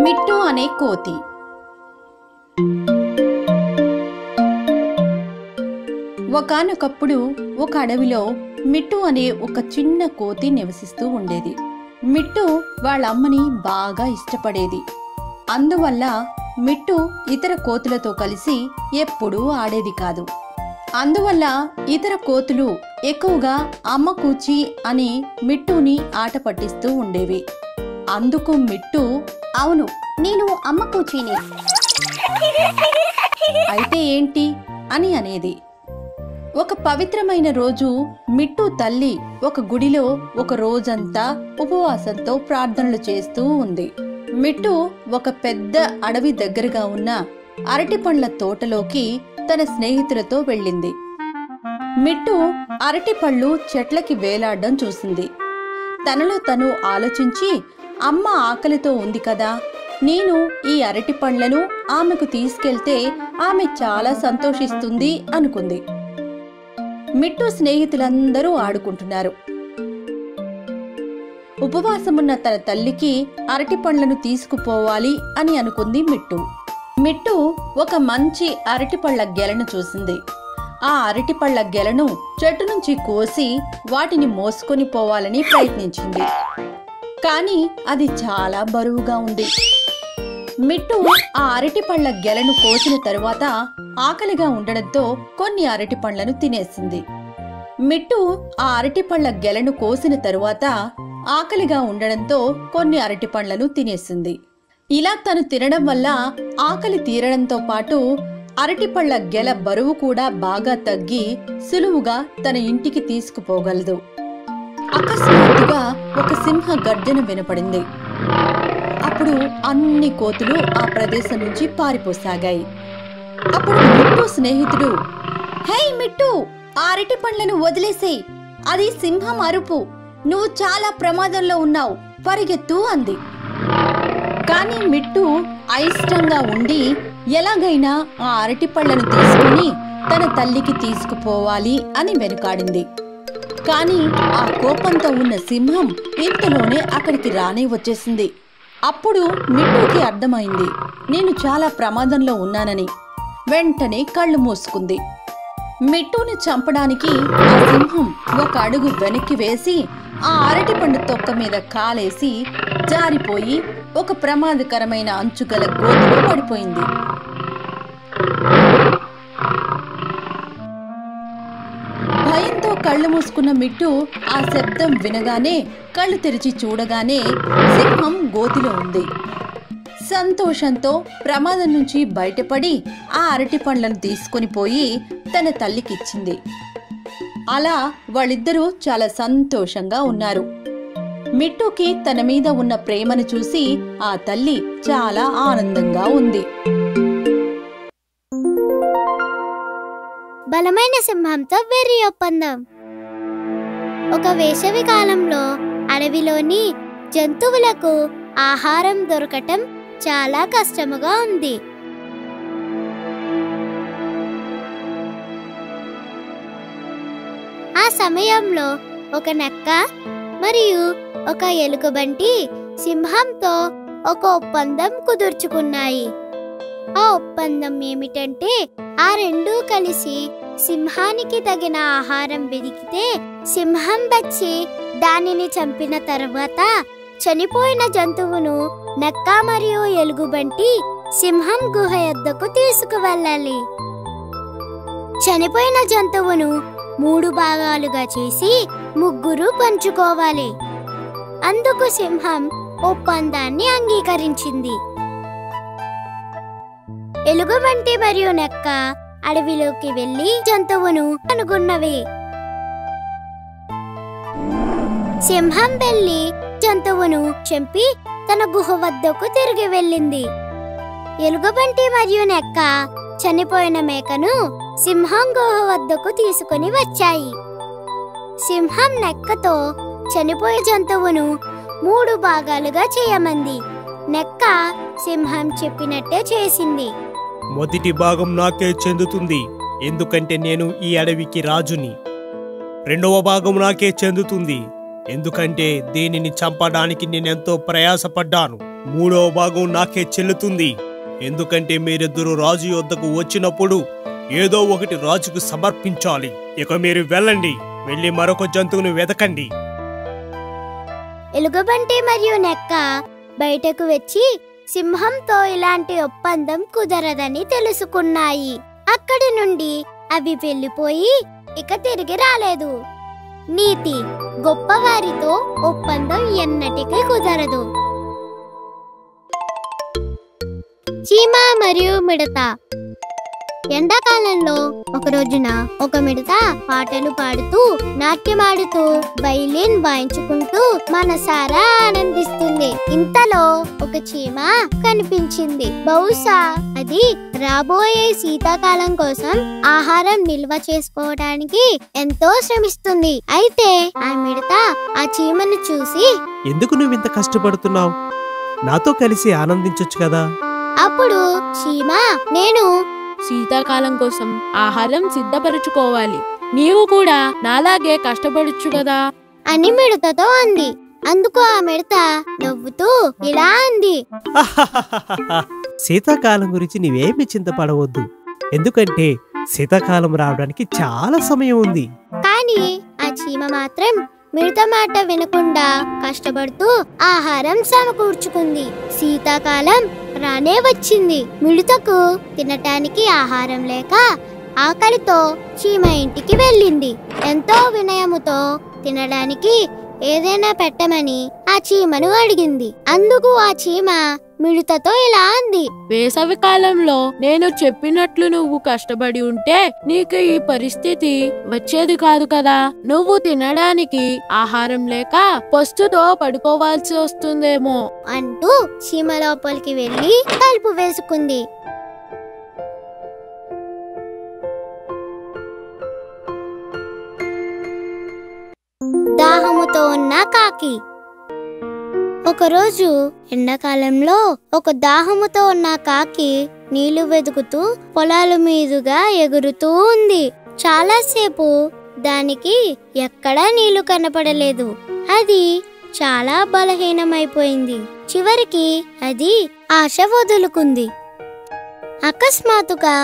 మిట్టు అనే కోతి. ఒకానొకప్పుడు ఒక అడవిలో మిట్టు అనే ఒక చిన్న కోతి నివసిస్తూ ఉండేది. మిట్టు వాళ్ళ అమ్మని బాగా ఇష్టపడేది. అందువల్ల మిట్టు ఇతర కోతులతో కలిసి ఎప్పుడూ ఆడేది కాదు. అందువల్ల ఇతర కోతులు ఎక్కువగా అమ్మ కూచి అని మిట్టుని ఆట పట్టిస్తూ ఉండేవి. అందుకు మిట్టు, అవును, నేను అమ్మ కూచిని, అయితే ఏంటి అని అనేది. ఒక పవిత్రమైన రోజు మిట్టు తల్లి ఒక గుడిలో ఒక రోజంతా ఉపవాసంతో ప్రార్థనలు చేస్తూ ఉంది. మిట్టు ఒక పెద్ద అడవి దగ్గరగా ఉన్న అరటి పండ్ల తోటలోకి తన స్నేహితులతో వెళ్ళింది. మిట్టు అరటి పళ్ళు చెట్లకి వేలాడడం చూసింది. తనలో తను ఆలోచించి, అమ్మ ఆకలితో ఉంది కదా, నేను ఈ అరటి పండ్లను ఆమెకు తీసుకెళ్తే ఆమె చాలా సంతోషిస్తుంది అనుకుంది. మిట్టు స్నేహితులందరూ ఆడుకుంటున్నారు. ఉపవాసమున్న తన తల్లికి అరటి పండ్లను తీసుకుపోవాలి అని అనుకుంది మిట్టు. మిట్టు ఒక మంచి అరటిపళ్ళ గెలను చూసింది. ఆ అరటిపళ్ళ గెలను చెట్టు నుంచి కోసి వాటిని మోసుకొని పోవాలని ప్రయత్నించింది. కానీ అది చాలా బరువుగా ఉంది. మిట్టు ఆ అరటిపళ్ళ గెలను కోసిన తరువాత ఆకలిగా ఉండడంతో కొన్ని అరటి పండ్లను తినేసింది. మిట్టు ఆ అరటిపళ్ళ గెలను కోసిన తరువాత ఆకలిగా ఉండడంతో కొన్ని అరటి పండ్లను తినేసింది. ఇలా తను తినడం వల్ల ఆకలి తీరడంతో పాటు అరటిపళ్ళ గెల బరువు కూడా బాగా తగ్గి సులువుగా తన ఇంటికి తీసుకుపోగలదు. అకస్మాత్తుగా ఒక సింహ గర్జన వినపడింది. అప్పుడు అన్ని కోతులు ఆ ప్రదేశం నుంచి పారిపోసాగాయి. అప్పుడు మిట్టు స్నేహితుడు, హే మిట్టు, ఆ అరటి పండ్లను వదిలేసేయ్, అది సింహం అరుపు, నువ్వు చాలా ప్రమాదంలో ఉన్నావు, పరిగెత్తు అంది. కానీ మిట్టు అయిష్టంగా ఉండి ఎలాగైనా ఆ అరటి పళ్ళను తీసుకుని తన తల్లికి తీసుకుపోవాలి అని వెనుకాడింది. కానీ ఆ కోపంతో ఉన్న సింహం ఇంతలోనే అక్కడికి రానే వచ్చేసింది. అప్పుడు మిట్టుకి అర్థమైంది, నేను చాలా ప్రమాదంలో ఉన్నానని. వెంటనే కళ్ళు మూసుకుంది. మిట్టుని చంపడానికి ఆ సింహం ఒక అడుగు వెనక్కి వేసి ఆ అరటిపండు తొక్క మీద కాలేసి జారిపోయి ఒక ప్రమాదకరమైన అంచుగల గోతిలో పడిపోయింది. భయంతో కళ్ళు మూసుకున్న మిట్టు ఆ శబ్దం వినగానే కళ్ళు తెరిచి చూడగానే సింహం గోతిలో ఉంది. సంతోషంతో ప్రమాదం నుంచి బయటపడి ఆ అరటి పండ్లను తీసుకొని పోయి తన తల్లికిచ్చింది. అలా వాళ్ళిద్దరూ చాలా సంతోషంగా ఉన్నారు. మిట్టుకి తన మీద ఉన్న ప్రేమను చూసి ఆ తల్లి చాలా ఆనందంగా ఉంది. బలమైన సింహంతో వెర్రి ఒప్పందం. ఒక వేసవి కాలంలో అడవిలోని జంతువులకు ఆహారం దొరకటం చాలా కష్టముగా ఉంది. ఆ సమయంలో ఒక నక్క మరియు ఒక ఎలుగుబంటి సింహంతో ఒక ఒప్పందం కుదుర్చుకున్నాయి. ఆ ఒప్పందం ఏమిటంటే, ఆ రెండూ కలిసి సింహానికి తగిన ఆహారం వెదికితే సింహం వచ్చి దానిని చంపిన తర్వాత చనిపోయిన జంతువును నక్క మరియు ఎలుగుబంటి సింహం గుహ యొద్దకు తీసుకువెళ్ళాలి. చనిపోయిన జంతువును 3 భాగాలుగా చేసి ముగ్గురు పంచుకోవాలి. అందుకు సింహం ఒప్పందాన్ని అంగీకరించింది. ఎలుగుబంటి మరియు నక్క అడవిలోకి వెళ్లి జంతువును కనుగొన్నవి. సింహం వెళ్లి జంతువును చంపి తన గుహ వద్దకు తిరిగి వెళ్ళింది. ఎలుగుబంటి మరియు నక్క చనిపోయిన మేకను సింహం గుహ వద్దకు తీసుకుని వచ్చాయి. సింహం నక్కతో చనిపోయే జంతువును 3 భాగాలుగా చేయమంది. నక్క సింహం చెప్పినట్టే చేసింది. మొదటి భాగం నాకే చెందుతుంది, ఎందుకంటే నేను ఈ అడవికి రాజుని. రెండవ భాగం నాకే చెందుతుంది, ఎందుకంటే దీనిని చంపడానికి నేనెంతో ప్రయాసపడ్డాను. మూడవ భాగం నాకే చెల్లుతుంది. ఎందుకంటే మీరిద్దరూ రాజు వద్దకు వచ్చినప్పుడు ఏదో ఒకటి రాజుకు సమర్పించాలి. ఇక మీరు వెళ్ళండి, వెళ్ళి మరొక జంతువును వెతకండి. ఎలుగుబంటి మరియు నక్క బయటకు వచ్చి సింహంతో ఇలాంటి ఒప్పందం కుదరదని తెలుసుకున్నాయి. అక్కడి నుండి అవి వెళ్ళిపోయి ఇక తిరిగి రాలేదు. నీతి: గొప్పవారితో ఒప్పందం ఎన్నటికీ కుదరదు. చీమ మరియు మిడత. ఎండాకాలంలో ఒక రోజున ఒక మిడత పాటలు పాడుతూ, నాట్యమాడుతూ, వైలిన్ వాయించుకుంటూ మనసారా ఆనందిస్తుంది. ఇంతలో ఒక చీమ కనిపించింది. బహుశా అది రాబోయే శీతాకాలం కోసం ఆహారం నిల్వ చేసుకోవడానికి ఎంతో శ్రమిస్తుంది. అయితే ఆ మిడత ఆ చీమను చూసి, ఎందుకు నువ్వు ఇంత కష్టపడుతున్నావు? నాతో కలిసి ఆనందించొచ్చు కదా. అప్పుడు చీమ, నేను శీతాకాలం కోసం ఆహారం సిద్ధపరచుకోవాలి. నీవు కూడా నాలాగే కష్టపడొచ్చు కదా అని మిడతతో అంది. అందుకు ఆ మిడత నవ్వుతూ ఇలా అంది, శీతాకాలం గురించి నీవేమి చింతపడవద్దు, ఎందుకంటే శీతాకాలం రావడానికి చాలా సమయం ఉంది. కానీ ఆ చీమ మాత్రం మిడత మాట వినకుండా కష్టపడుతూ ఆహారం సమకూర్చుకుంది. శీతాకాలం రానే వచ్చింది. మిడతకు తినటానికి ఆహారం లేక ఆకలితో చీమ ఇంటికి వెళ్ళింది. ఎంతో వినయముతో తినడానికి ఏదైనా పెట్టమని ఆ చీమను అడిగింది. అందుకు ఆ చీమ మిడతతో ఇలా అంది, వేసవి కాలంలో నేను చెప్పినట్లు నువ్వు కష్టపడి ఉంటే నీకు ఈ పరిస్థితి వచ్చేది కాదు కదా. నువ్వు తినడానికి ఆహారం లేక పస్తుతో పడుకోవాల్సి వస్తుందేమో అంటూ చీమ లోపలికి వెళ్లి తలుపు వేసుకుంది. దాహముతో ఉన్న కాకి. ఒకరోజు ఎండాకాలంలో ఒక దాహముతో ఉన్న కాకి నీళ్లు వెతుకుతూ పొలాల మీదుగా ఎగురుతూ ఉంది. చాలాసేపు దానికి ఎక్కడా నీళ్లు కనపడలేదు. అది చాలా బలహీనమైపోయింది. చివరికి అది ఆశ వదులుకుంది. అకస్మాత్తుగా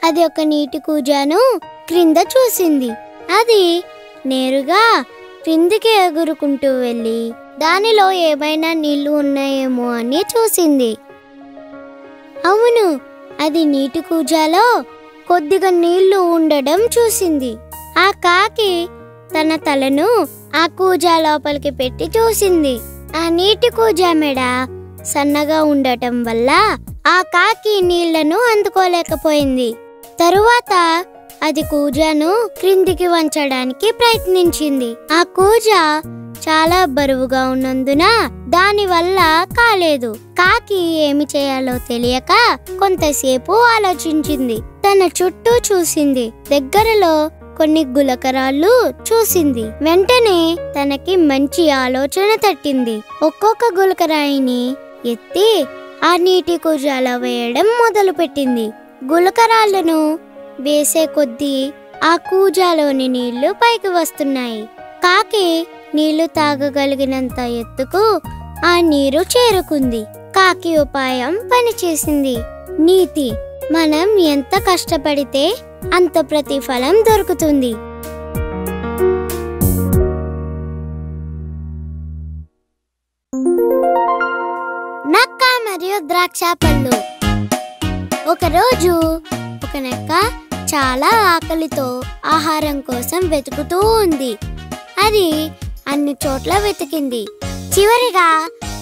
అది ఒక నీటి కూజాను క్రింద చూసింది. అది నేరుగా క్రిందికి ఎగురుకుంటూ వెళ్ళి దానిలో ఏమైనా నీళ్లు ఉన్నాయేమో అని చూసింది. అవును, అది నీటి కూజాలో కొద్దిగా నీళ్లు ఉండడం చూసింది. ఆ కాకి తన తలను ఆ కూజా లోపలికి పెట్టి చూసింది. ఆ నీటి కూజా మెడ సన్నగా ఉండటం వల్ల ఆ కాకి నీళ్లను అందుకోలేకపోయింది. తరువాత అది కూజాను క్రిందికి వంచడానికి ప్రయత్నించింది. ఆ కూజా చాలా బరువుగా ఉన్నందున దాని వల్ల కాలేదు. కాకి ఏమి చేయాలో తెలియక కొంతసేపు ఆలోచించింది. తన చుట్టూ చూసింది. దగ్గరలో కొన్ని గులకరాళ్ళు చూసింది. వెంటనే తనకి మంచి ఆలోచన తట్టింది. ఒక్కొక్క గులకరాయిని ఎత్తి ఆ నీటి కూజాలో వేయడం మొదలుపెట్టింది. గులకరాళ్లను వేసే కొద్దీ ఆ కూజాలోని నీళ్లు పైకి వస్తున్నాయి. కాకి నీళ్లు తాగగలిగినంత ఎత్తుకు ఆ నీరు చేరుకుంది. కాకి ఉపాయం పనిచేసింది. నీతి: మనం ఎంత కష్టపడితే అంత ప్రతిఫలం దొరుకుతుంది. నక్క మరియు ద్రాక్ష పళ్ళు. ఒకరోజు ఒక నక్క చాలా ఆకలితో ఆహారం కోసం వెతుకుతూ ఉంది. అది అన్ని చోట్ల వెతికింది. చివరిగా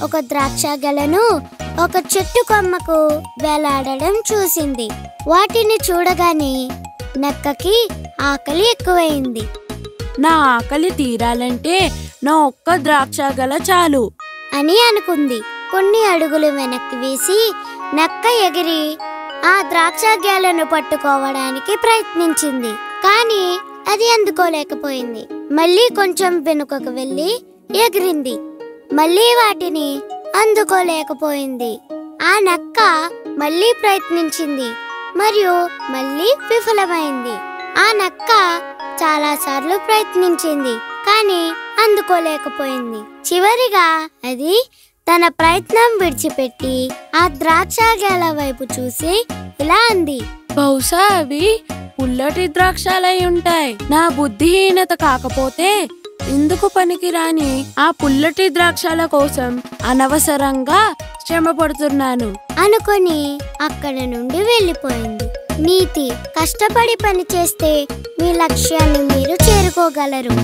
ఒక ద్రాక్ష గెలను ఒక చెట్టు కొమ్మకు వేలాడడం చూసింది. వాటిని చూడగానే నక్కకి ఆకలి ఎక్కువైంది. నా ఆకలి తీరాలంటే నా ఒక్క ద్రాక్ష గల చాలు అని అనుకుంది. కొన్ని అడుగులు వెనక్కి వేసి నక్క ఎగిరి ఆ ద్రాక్ష గెలను పట్టుకోవడానికి ప్రయత్నించింది. కానీ అది అందుకోలేకపోయింది. మళ్ళీ కొంచెం వెనుకకు వెళ్ళి ఎగిరింది. మళ్ళీ వాటిని అందుకోలేకపోయింది. ఆ నక్క మళ్ళీ ప్రయత్నించింది మరియు మళ్ళీ విఫలమైంది. ఆ నక్క చాలాసార్లు ప్రయత్నించింది కానీ అందుకోలేకపోయింది. చివరిగా అది తన ప్రయత్నం విడిచిపెట్టి ఆ ద్రాక్ష గెల వైపు చూసి ఇలా అంది. బహుశా అవి పుల్లటి ద్రాక్షలై ఉంటాయి. నా బుద్ధిహీనత కాకపోతే ఇందుకు పనికిరాని ఆ పుల్లటి ద్రాక్షల కోసం అనవసరంగా శ్రమ పడుతున్నాను అనుకొని అక్కడ నుండి వెళ్ళిపోయింది. నీతి: కష్టపడి పని చేస్తే మీ లక్ష్యాన్ని మీరు చేరుకోగలరు.